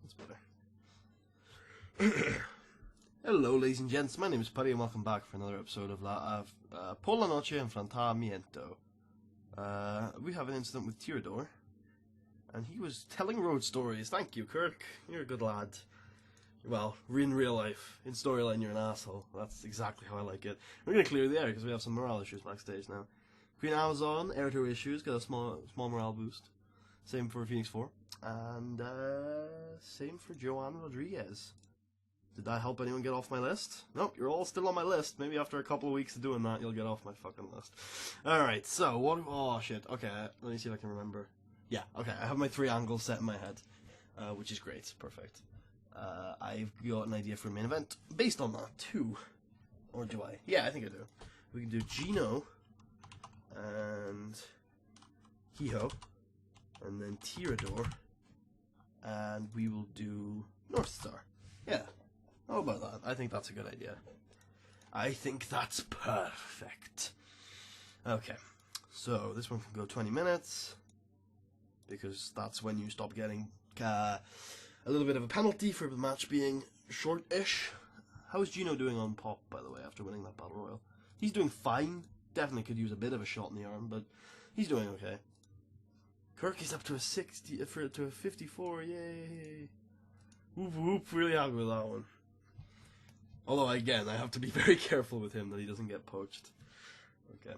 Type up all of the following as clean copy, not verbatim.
That's better. Hello, ladies and gents. My name is Putty, and welcome back for another episode of Por la Noche Enfrentamiento. We have an incident with Tirador, and he was telling road stories. Thank you, Kirk. You're a good lad. Well, in real life. In storyline, you're an asshole. That's exactly how I like it. We're going to clear the air, because we have some morale issues backstage now. Queen Amazon, air tour issues, got a small morale boost. Same for Phoenix 4. And, same for Joanne Rodriguez. Did that help anyone get off my list? Nope, you're all still on my list. Maybe after a couple of weeks of doing that, you'll get off my fucking list. Alright, so, what... Oh, shit. Okay, let me see if I can remember. Yeah, okay, I have my 3 angles set in my head. Which is great. Perfect. I've got an idea for a main event based on that, too. Or do I? Yeah, I think I do. We can do Gino, and Hijo, and then Tirador, and we will do North Star. Yeah. How about that? I think that's a good idea. I think that's perfect. Okay. So, this one can go 20 minutes, because that's when you stop getting a little bit of a penalty for the match being short-ish. How is Gino doing on Pop, by the way, after winning that Battle Royal? He's doing fine. Definitely could use a bit of a shot in the arm, but he's doing okay. Kirk is up to a 60, to a 54, yay! Whoop whoop, really happy with that one. Although, again, I have to be very careful with him that he doesn't get poached. Okay.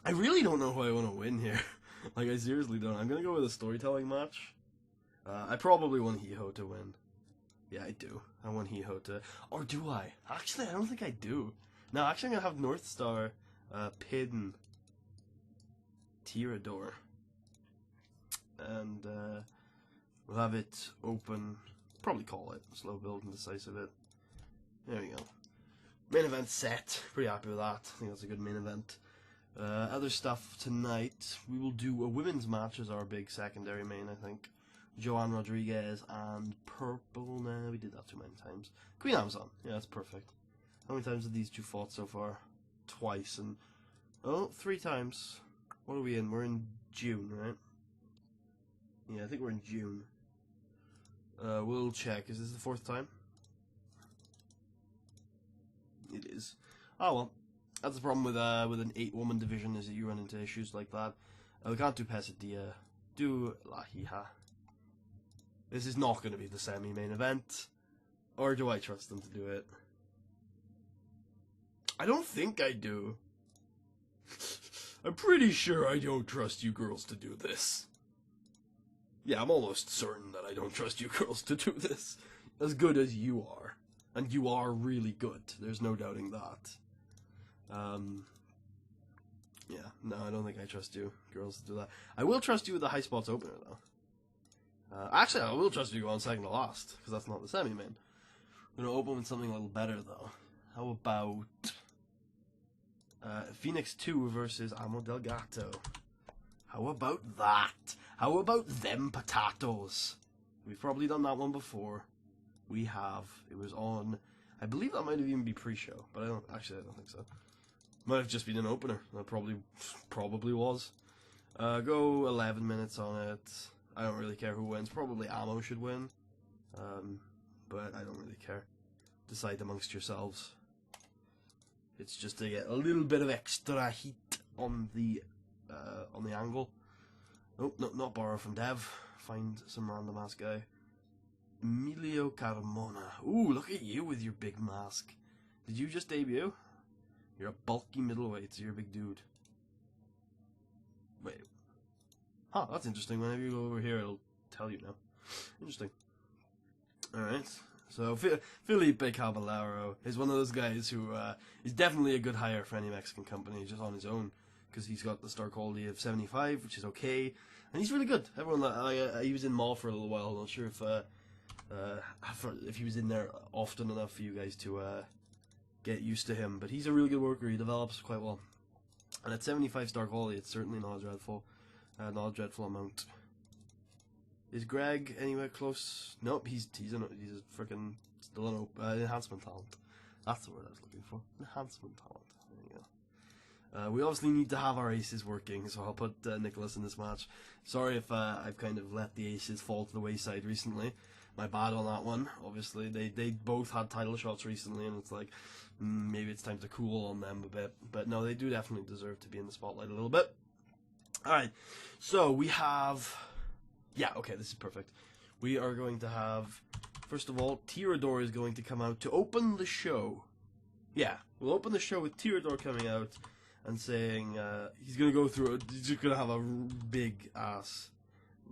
I really don't know who I want to win here. Like, I seriously don't. I'm gonna go with a storytelling match. I probably want Hijo to win. Yeah, I do. I want Hijo to... Or do I? Actually, I don't think I do. No, actually I'm gonna have North Star, pin Tirador. And, we'll have it open... Probably call it. Slow build and decisive it. There we go. Main event set. Pretty happy with that. I think that's a good main event. Other stuff tonight. We will do a women's match as our big secondary main, I think. Joanne Rodriguez and Purple. Nah, we did that too many times. Queen Amazon. Yeah, that's perfect. How many times have these two fought so far? Twice. And... Oh, 3 times. What are we in? We're in June, right? Yeah, I think we're in June. We'll check. Is this the 4th time? It is. Oh well. That's the problem with an 8-woman division, is that you run into issues like that. We can't do Pesadilla. Do La Hija. This is not going to be the semi-main event. Or do I trust them to do it? I don't think I do. I'm pretty sure I don't trust you girls to do this. Yeah, I'm almost certain that I don't trust you girls to do this. As good as you are. And you are really good. There's no doubting that. Yeah, no, I don't think I trust you girls to do that. I will trust you with the high spots opener, though. Actually, I will trust you to go on second to last, because that's not the semi-main. I'm going to open with something a little better, though. How about... Phoenix 2 versus Amo Del Gato. How about that? How about them potatoes? We've probably done that one before. We have. It was on... I believe that might have even been pre-show, but I don't think so. Might have just been an opener. That probably was. Go 11 minutes on it. I don't really care who wins. Probably Amo should win. But I don't really care. Decide amongst yourselves. It's just to get a little bit of extra heat on the angle. Oh, no, not borrow from Dev. Find some random ass guy. Emilio Carmona. Ooh, look at you with your big mask. Did you just debut? You're a bulky middleweight, so you're a big dude. Wait. Huh, that's interesting. Whenever you go over here, it'll tell you now. Interesting. Alright. So, Felipe Caballero is one of those guys who is definitely a good hire for any Mexican company, just on his own. Because he's got the star quality of 75, which is okay. And he's really good. Everyone, he was in Mall for a little while. I'm not sure if he was in there often enough for you guys to get used to him. But he's a really good worker. He develops quite well. And at 75 star quality, it's certainly not a dreadful amount. Is Greg anywhere close? Nope, he's a freaking still an enhancement talent. That's the word I was looking for. Enhancement talent. There you We obviously need to have our aces working, so I'll put Nicholas in this match. Sorry if I've kind of let the aces fall to the wayside recently. My bad on that one. Obviously, they both had title shots recently, and it's like, maybe it's time to cool on them a bit. But no, they do definitely deserve to be in the spotlight a little bit. Alright, so we have... Yeah, okay, this is perfect. We are going to have... First of all, TEW2016 is going to come out to open the show. Yeah, we'll open the show with TEW2016 coming out and saying he's going to go through... He's just going to have a big-ass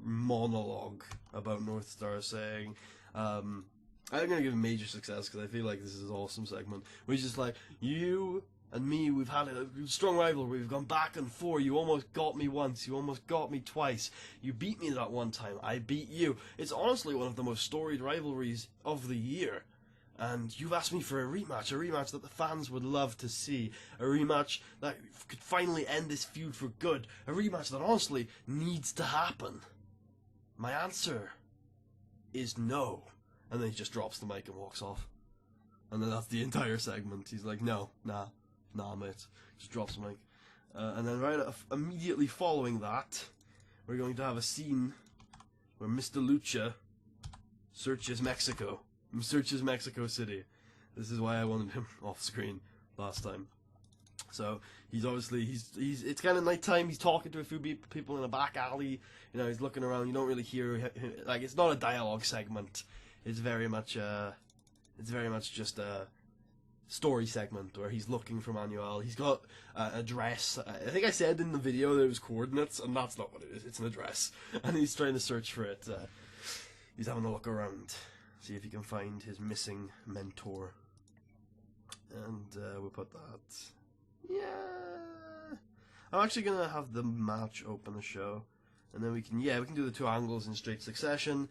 monologue about North Star saying... I'm going to give him major success because I feel like this is an awesome segment. Where he's just like, you and me, we've had a strong rivalry. We've gone back and forth. You almost got me once. You almost got me twice. You beat me that one time. I beat you. It's honestly one of the most storied rivalries of the year. And you've asked me for a rematch that the fans would love to see, a rematch that could finally end this feud for good, a rematch that honestly needs to happen. My answer is no. And then he just drops the mic and walks off. And then that's the entire segment. He's like, no, nah, mate. Just drops the mic. And then immediately following that, we're going to have a scene where Mr. Lucha searches Mexico City. This is why I wanted him off screen last time. So he's obviously it's kind of nighttime. He's talking to a few people in a back alley. You know, he's looking around. You don't really hear him. Like, it's not a dialogue segment. It's very much just a story segment where he's looking for Manuel. He's got an address. I think I said in the video that it was coordinates, and that's not what it is. It's an address, and he's trying to search for it. He's having a look around, see if he can find his missing mentor. And we'll put that. Yeah. I'm actually gonna have the match open the show, and then we can do the two angles in straight succession.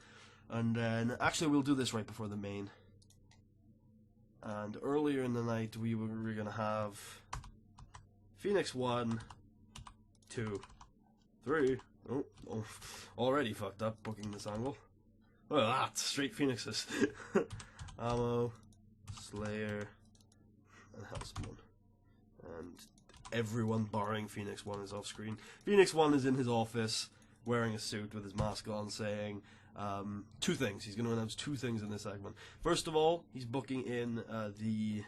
And then, actually, we'll do this right before the main. And earlier in the night, we were going to have Phoenix 1, 2, 3. Oh, already fucked up booking this angle. Look at that, straight Phoenixes. Ammo, Slayer, and Hellspawn. And everyone barring Phoenix 1 is off screen. Phoenix 1 is in his office, wearing a suit with his mask on, saying... two things. He's going to announce two things in this segment. First of all, he's booking in the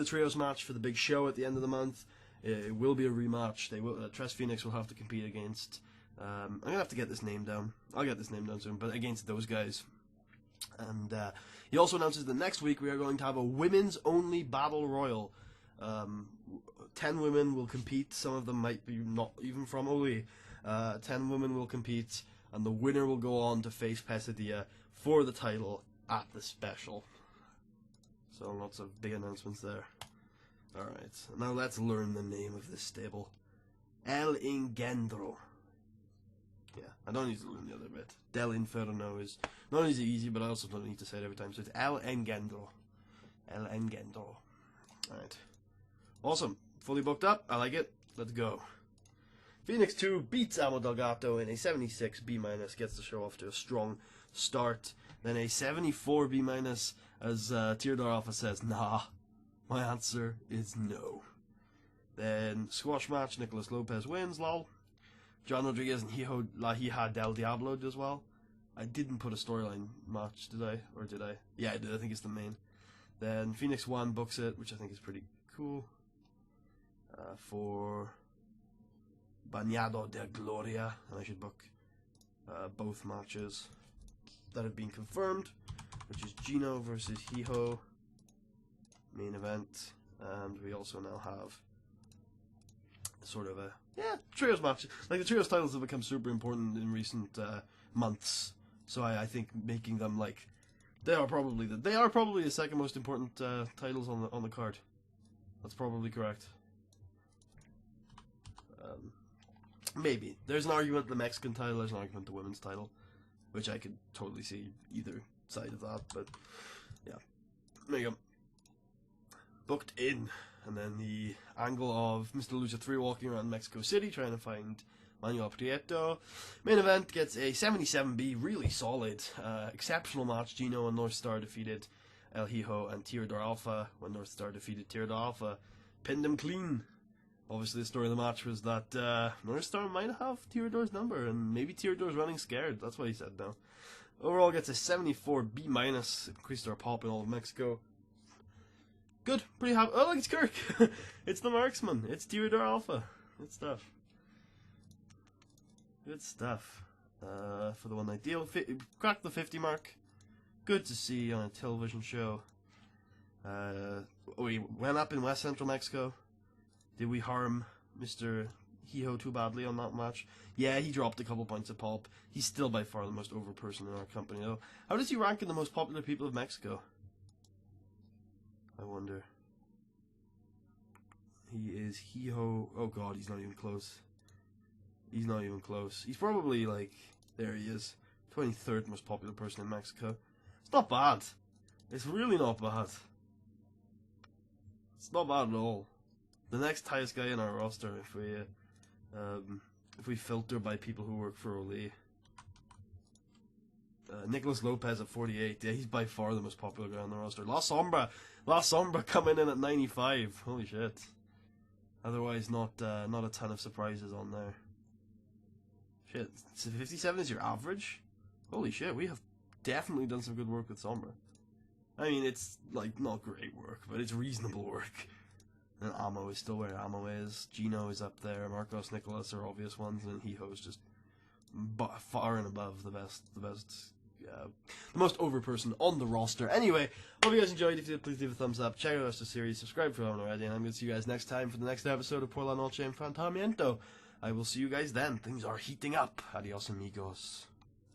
trios match for the big show at the end of the month. It will be a rematch. Tres Phoenix will have to compete against. I'm gonna have to get this name down. I'll get this name down soon, but against those guys. And he also announces that next week we are going to have a women's only battle royal. 10 women will compete. Some of them might be not even from OLLIE. 10 women will compete. And the winner will go on to face Pesadilla for the title at the special. So lots of big announcements there. Alright, now let's learn the name of this stable. El Engendro. Yeah, I don't need to learn the other bit. Del Inferno is not only easy, but I also don't need to say it every time. So it's El Engendro. El Engendro. Alright. Awesome. Fully booked up. I like it. Let's go. Phoenix 2 beats Amo Delgato in a 76 B-, gets the show off to a strong start. Then a 74 B- as TEW2016 Alpha says, nah, my answer is no. Then squash match, Nicholas Lopez wins, lol. John Rodriguez and Hijo La Hija del Diablo does well. I didn't put a storyline match, did I? Or did I? Yeah, I did. I think it's the main. Then Phoenix 1 books it, which I think is pretty cool. For... Bañado de Gloria, and I should book both matches that have been confirmed, which is Gino versus Hijo, main event, and we also now have sort of a trios match. Like, the trios titles have become super important in recent months, so I think making them like they are probably the second most important titles on the card. That's probably correct. Maybe. There's an argument the Mexican title, there's an argument the women's title, which I could totally see either side of that, but yeah. There you go. Booked in. And then the angle of Mr. Lucha 3 walking around Mexico City trying to find Manuel Prieto. Main event gets a 77B, really solid, exceptional match. Gino and North Star defeated El Hijo and TEW2016 Alpha when North Star defeated TEW2016 Alpha. Pinned him clean. Obviously, the story of the match was that North Star might have Tyrador's number, and maybe Tyrador's running scared. That's what he said now. Overall, gets a 74 B-. Increased our pop in all of Mexico. Good, pretty happy. Oh, look, it's Kirk. It's the marksman. It's Tyrador Alpha. Good stuff. Good stuff. For the one night deal, cracked the 50 mark. Good to see on a television show. We went up in West Central Mexico. Did we harm Mr. Hijo too badly on that match? Yeah, he dropped a couple points of pop. He's still by far the most over person in our company, though. How does he rank in the most popular people of Mexico? I wonder. He is Hijo. Oh god, he's not even close. He's not even close. He's probably like, there he is, 23rd most popular person in Mexico. It's not bad. It's really not bad. It's not bad at all. The next highest guy in our roster, if we filter by people who work for OLLIE, Nicholas Lopez at 48. Yeah, he's by far the most popular guy on the roster. La Sombra coming in at 95. Holy shit. Otherwise, not a ton of surprises on there. Shit, 57 is your average? Holy shit, we have definitely done some good work with Sombra. I mean, it's, like, not great work, but it's reasonable work. And Ammo is still where Ammo is. Gino is up there. Marcos, Nicholas are obvious ones, and Hijo's just far and above the most over person on the roster. Anyway, hope you guys enjoyed. If you did, please leave a thumbs up. Check out the rest of the series. Subscribe if you haven't already. And I'm going to see you guys next time for the next episode of Por la Noche Enfrentamiento. I will see you guys then. Things are heating up. Adios, amigos.